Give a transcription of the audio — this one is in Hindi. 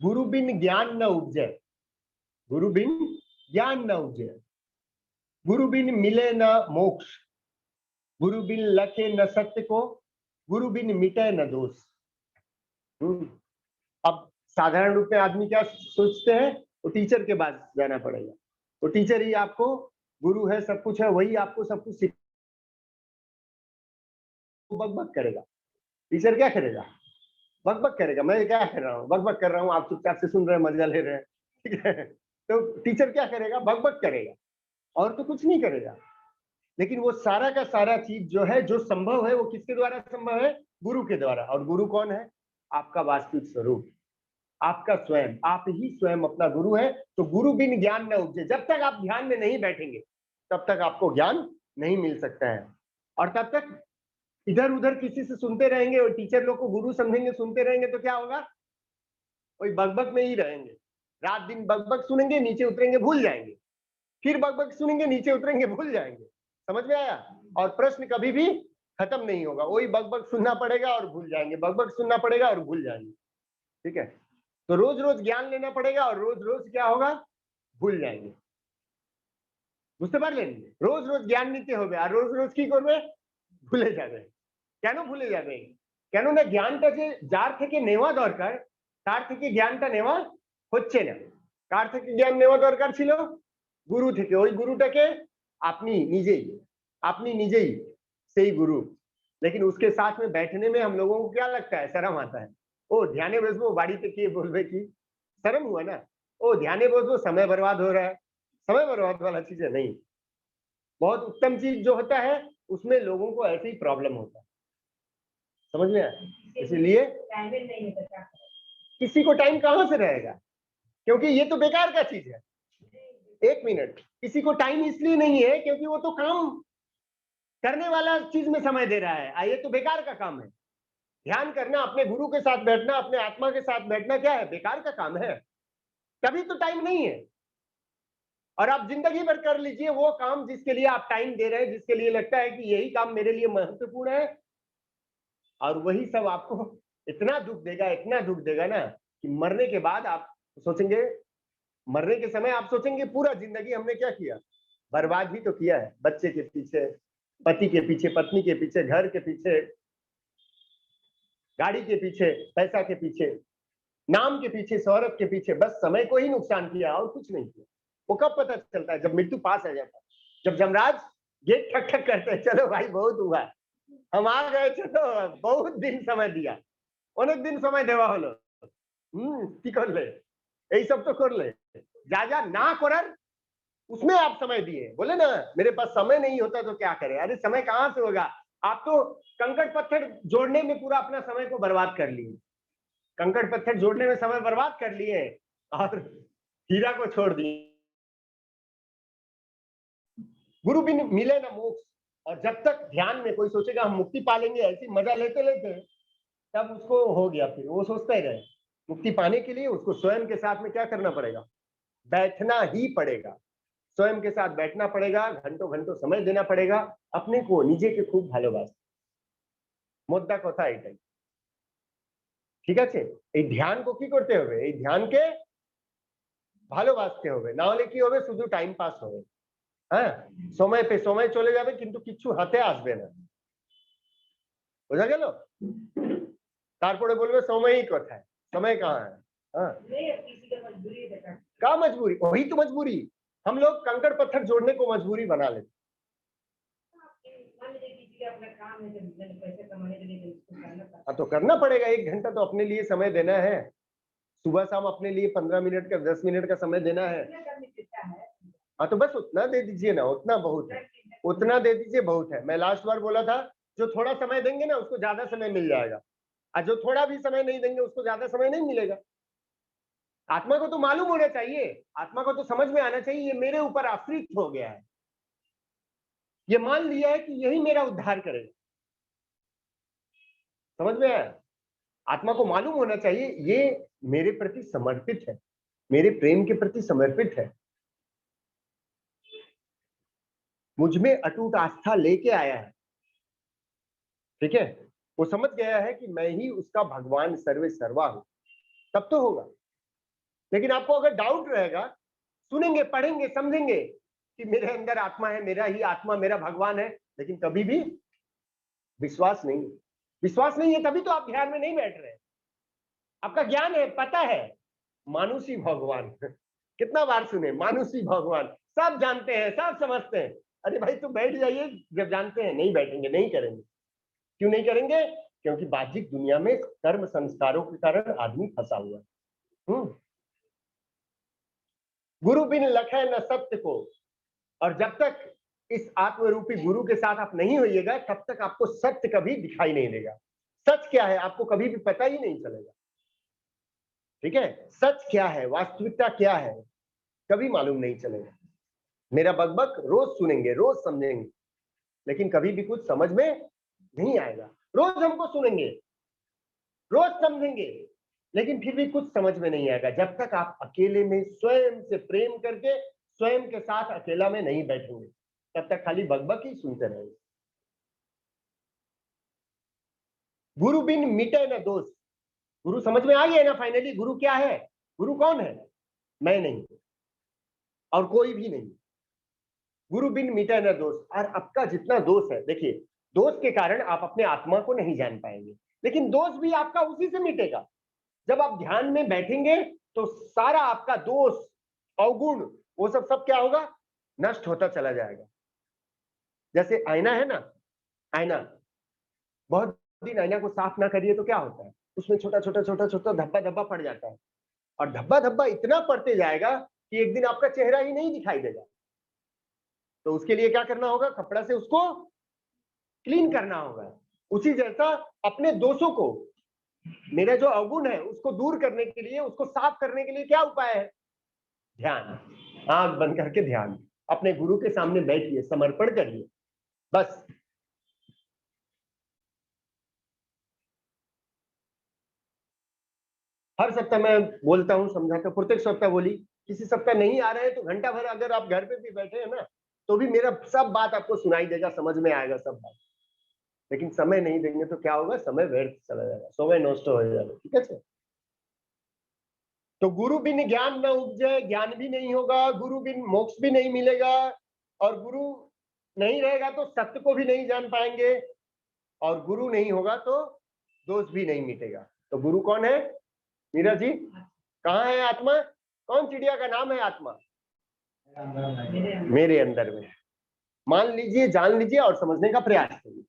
गुरु बिन ज्ञान न उपजे, गुरु बिन ज्ञान न उपजे, गुरु बिन मिले न मोक्ष, गुरु बिन लखे न सत्य को, गुरु बिन मिटे न दोष। अब साधारण रूप में आदमी क्या सोचते हैं, वो टीचर के पास जाना पड़ेगा, वो टीचर ही आपको गुरु है, सब कुछ है, वही आपको सब कुछ बक करेगा। टीचर क्या करेगा, बक करेगा। मैं क्या कर रहा हूँ, बक कर रहा हूँ, आप चुपचाप से सुन रहे हैं, मजा ले रहे हैं, ठीक है। तो टीचर क्या करेगा, बक करेगा, और तो कुछ नहीं करेगा। लेकिन वो सारा का सारा चीज जो है, जो संभव है, वो किसके द्वारा संभव है, गुरु के द्वारा। और गुरु कौन है, आपका वास्तविक स्वरूप, आपका स्वयं, आप ही स्वयं अपना गुरु है। तो गुरु बिन ज्ञान न उपजे, जब तक आप ध्यान में नहीं बैठेंगे तब तक आपको ज्ञान नहीं मिल सकता है। और तब तक इधर उधर किसी से सुनते रहेंगे और टीचर लोग को गुरु समझेंगे, सुनते रहेंगे, तो क्या होगा, वही बकबक में ही रहेंगे। रात दिन बकबक सुनेंगे, नीचे उतरेंगे भूल जाएंगे, फिर बकबक सुनेंगे, नीचे उतरेंगे भूल जाएंगे। समझ में आया। और प्रश्न कभी भी खत्म नहीं होगा, वही बकबक सुनना पड़ेगा और भूल जाएंगे, बकबक सुनना पड़ेगा और भूल जाएंगे। ठीक है, तो रोज रोज ज्ञान लेना पड़ेगा और रोज रोज क्या होगा, भूल जाएंगे। বুঝতে পারলেন, রোজ রোজ জ্ঞান নিতে হবে আর রোজ রোজ কি করবে, ভুলে যাবে। কেন ভুলে যাবে, কেননা জ্ঞানটা যে যার থেকে নেওয়া দরকার তার থেকে জ্ঞানটা নেওয়া হচ্ছে না। কার থেকে জ্ঞান নেওয়া দরকার ছিল, गुरु থেকে। ওই गुरुটাকে আপনি নিজেই সেই गुरु। लेकिन उसके साथ में बैठने में हम लोगों को क्या लगता है, शर्म आता है। ओ ध्याने बसबो বাড়িতে কে বলবে কি, शर्म हुआ ना। ओ ध्याने बसबो, समय बर्बाद हो रहा है, समय बर्बाद वाला चीज है नहीं। बहुत उत्तम चीज जो होता है उसमें लोगों को ऐसे ही प्रॉब्लम होता है। समझ में आया। इसलिए किसी को टाइम कहां से रहेगा, क्योंकि ये तो बेकार का चीज है। एक मिनट, किसी को टाइम इसलिए नहीं है क्योंकि वो तो काम करने वाला चीज में समय दे रहा है, ये तो बेकार का काम है। ध्यान करना, अपने गुरु के साथ बैठना, अपने आत्मा के साथ बैठना क्या है, बेकार का काम है। तभी तो टाइम नहीं है। और आप जिंदगी भर कर लीजिए वो काम जिसके लिए आप टाइम दे रहे हैं, जिसके लिए लगता है कि यही काम मेरे लिए महत्वपूर्ण है, और वही सब आपको इतना दुख देगा, इतना दुख देगा ना, कि मरने के बाद आप सोचेंगे, मरने के समय आप सोचेंगे पूरा जिंदगी हमने क्या किया, बर्बाद ही तो किया है। बच्चे के पीछे, पति के पीछे, पत्नी के पीछे, घर के पीछे, गाड़ी के पीछे, पैसा के पीछे, नाम के पीछे, शौहरत के पीछे, बस समय को ही नुकसान किया और कुछ नहीं किया। वो कब पता चलता है, जब मृत्यु पास आ जाता है, जब जमराज गेट ठक ठक करते हैं, चलो भाई बहुत हुआ, हम आ गए, चलो बहुत दिन समय दिया, অনেক দিন সময় দেওয়া হলো, কি করলে, এই सब तो कर ले, जा जा ना করার उसमें आप समय दिए। बोले ना मेरे पास समय नहीं होता तो क्या करे, अरे समय कहां से होगा, आप तो कंकड़ पत्थर जोड़ने में पूरा अपना समय को बर्बाद कर लिए, कंकड़ पत्थर जोड़ने में समय बर्बाद कर लिए और हीरा को छोड़ दिए। गुरु बिन मिले ना मोक्ष। और जब तक ध्यान में कोई सोचेगा हम मुक्ति पा लेंगे, ऐसी मजा लेते लेते, तब उसको हो गया, फिर वो सोचता ही रहे। मुक्ति पाने के लिए उसको स्वयं के साथ में क्या करना पड़ेगा, बैठना ही पड़ेगा, स्वयं के साथ बैठना पड़ेगा, घंटों घंटों समय देना पड़ेगा अपने को, निजे के खूब ভালোবাসতে। মোদ্দা কথা এটাই, ঠিক আছে। এই ধ্যানকে কি করতে হবে, এই ধ্যানকে ভালোবাসতে হবে, না হলে কি হবে, শুধু টাইম পাস হবে। হ্যাঁ, সময় পে সময় চলে যাবে কিন্তু কিছু হাতে আসবে না, বোঝা গেল। তারপরে বলবে সময়ই কোথায়, समय कहाँ है। हाँ, क्या मजबूरी, वही तो मजबूरी, हम लोग कंकड़ पत्थर जोड़ने को मजबूरी बना लेते। हाँ तो करना पड़ेगा, 1 घंटा तो अपने लिए समय देना है, सुबह शाम अपने लिए 15 मिनट का 10 मिनट का समय देना है। हाँ तो बस उतना दे दीजिए ना, उतना बहुत है, उतना दे दीजिए बहुत है। मैं लास्ट बार बोला था, जो थोड़ा समय देंगे ना उसको ज्यादा समय मिल जाएगा, और जो थोड़ा भी समय नहीं देंगे उसको ज्यादा समय नहीं मिलेगा। आत्मा को तो मालूम होना चाहिए, आत्मा को तो समझ में आना चाहिए ये मेरे ऊपर आश्रित हो गया है, ये मान लिया है कि यही मेरा उद्धार करेगा। समझ में आया। आत्मा को मालूम होना चाहिए ये मेरे प्रति समर्पित है, मेरे प्रेम के प्रति समर्पित है, मुझ में अटूट आस्था लेके आया है। ठीक है, वो समझ गया है कि मैं ही उसका भगवान सर्वे सर्वा हूं, तब तो होगा। लेकिन आपको अगर डाउट रहेगा, सुनेंगे, पढ़ेंगे, समझेंगे कि मेरे अंदर आत्मा है, मेरा ही आत्मा मेरा भगवान है, लेकिन कभी भी विश्वास नहीं है। विश्वास नहीं है तभी तो आप ध्यान में नहीं बैठ रहे। आपका ज्ञान है, पता है मानुषी भगवान कितना बार सुने, मानुषी भगवान, सब जानते हैं, सब समझते हैं। अरे भाई तो बैठ जाइए, जब जानते हैं नहीं बैठेंगे, नहीं करेंगे। क्यों नहीं करेंगे? क्योंकि बाह्यिक दुनिया में कर्म संस्कारों के कारण आदमी फंसा हुआ है। गुरु बिन लखै न सत्य को, और जब तक इस आत्मरूपी गुरु के साथ आप नहीं होइएगा तब तक आपको सत्य कभी दिखाई नहीं देगा। सच क्या है आपको कभी भी पता ही नहीं चलेगा। ठीक है, सच क्या है, वास्तविकता क्या है, कभी मालूम नहीं चलेगा। मेरा बकबक रोज सुनेंगे, रोज समझेंगे, लेकिन कभी भी कुछ समझ में नहीं आएगा। रोज हमको सुनेंगे, रोज समझेंगे, लेकिन फिर भी कुछ समझ में नहीं आएगा जब तक आप अकेले में स्वयं से प्रेम करके स्वयं के साथ अकेला में नहीं बैठेंगे, तब तक खाली बकबक ही सुनते रहेंगे। गुरु बिन मिटे न दोष। गुरु समझ में आ गया ना फाइनली, गुरु क्या है? गुरु कौन है? मैं नहीं और कोई भी नहीं। गुरु बिन मिटे न दोष। और आपका जितना दोष है, देखिए दोष के कारण आप अपने आत्मा को नहीं जान पाएंगे, लेकिन दोष भी आपका उसी से मिटेगा। जब आप ध्यान में बैठेंगे तो सारा आपका दोष, अवगुण, वो सब क्या होगा? नष्ट होता चला जाएगा। जैसे आईना है ना, आईना, बहुत दिन आईना को साफ ना करिए तो क्या होता है? उसमें छोटा छोटा छोटा छोटा धब्बा धब्बा पड़ जाता है, और धब्बा धब्बा इतना पड़ते जाएगा कि एक दिन आपका चेहरा ही नहीं दिखाई देगा। तो उसके लिए क्या करना होगा? कपड़ा से उसको क्लीन करना होगा। उसी जैसा अपने दोषों को, मेरा जो अवगुण है उसको दूर करने के लिए, उसको साफ करने के लिए क्या उपाय है? ध्यान। आंख बंद करके ध्यान, अपने गुरु के सामने बैठिए, समर्पण करिए, बस। हर सप्ताह मैं बोलता हूँ, समझाता हूँ, प्रत्येक सप्ताह बोली। किसी सप्ताह नहीं आ रहे हैं तो घंटा भर अगर आप घर पे भी बैठे हैं ना, तो भी मेरा सब बात आपको सुनाई देगा, समझ में आएगा सब बात। लेकिन समय नहीं देंगे तो क्या होगा? समय व्यर्थ चला जाएगा, समय नष्ट हो जाएगा। ठीक है सर? तो गुरु बिन ज्ञान न उपजे, ज्ञान भी नहीं होगा, गुरु बिन मोक्ष भी नहीं मिलेगा, और गुरु नहीं रहेगा तो सत्य को भी नहीं जान पाएंगे, और गुरु नहीं होगा तो दोष भी नहीं मिटेगा। तो गुरु कौन है मीरा जी? कहाँ है आत्मा? कौन चिड़िया का नाम है आत्मा? मेरे अंदर में। मान लीजिए, जान लीजिए और समझने का प्रयास करिए।